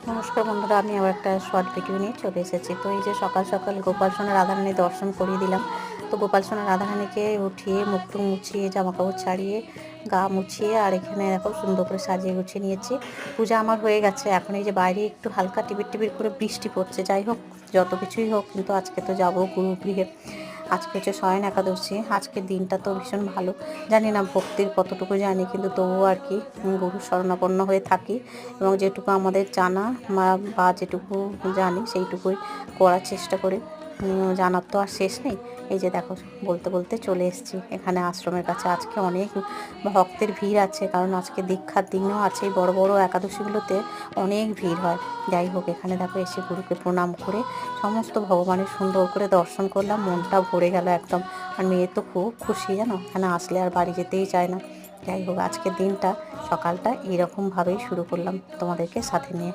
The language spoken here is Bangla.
নমস্কার বন্ধুরা, আমি আবার একটা শর্ট ভিডিও নিয়ে চলে এসেছি। তো এই যে সকাল সকাল গোপাল সোনা রাধারানী দর্শন করিয়ে দিলাম। তো গোপাল সোনা রাধারানীকে উঠিয়ে মুখ টুক মুছিয়ে জামা কাপড় ছাড়িয়ে গা মুছিয়ে আর এখানে দেখো সুন্দর করে সাজিয়ে গুছিয়ে নিয়েছি। পূজা আমার হয়ে গেছে। এখন এই যে বাইরে একটু হালকা টিপির টিপির করে বৃষ্টি পড়ছে। যাই হোক, যত কিছুই হোক, কিন্তু আজকে তো যাবো গুরুগৃহে। আজকে হচ্ছে শয়ন একাদশী। আজকের দিনটা তো ভীষণ ভালো। জানি না ভক্তির কতটুকু জানি, কিন্তু তবুও আর কি গুরুর শরণাপন্ন হয়ে থাকি এবং যেটুকু আমাদের জানা বা যেটুকু জানি সেইটুকুই করার চেষ্টা করি। জানার তো আর শেষ নেই। এই যে দেখো, বলতে বলতে চলে এসেছি এখানে আশ্রমের কাছে। আজকে অনেক ভক্তের ভিড় আছে, কারণ আজকে দীক্ষার দিনও আছে। বড় বড় একাদশীগুলোতে অনেক ভিড় হয়। যাই হোক, এখানে দেখো এসে গুরুকে প্রণাম করে সমস্ত ভগবানের সুন্দর করে দর্শন করলাম। মনটা ভরে গেল একদম। আর মেয়ে তো খুব খুশি, জানো, এখানে আসলে আর বাড়ি যেতেই চায় না। যাই হোক, আজকের দিনটা সকালটা এইরকমভাবেই শুরু করলাম তোমাদেরকে সাথে নিয়ে।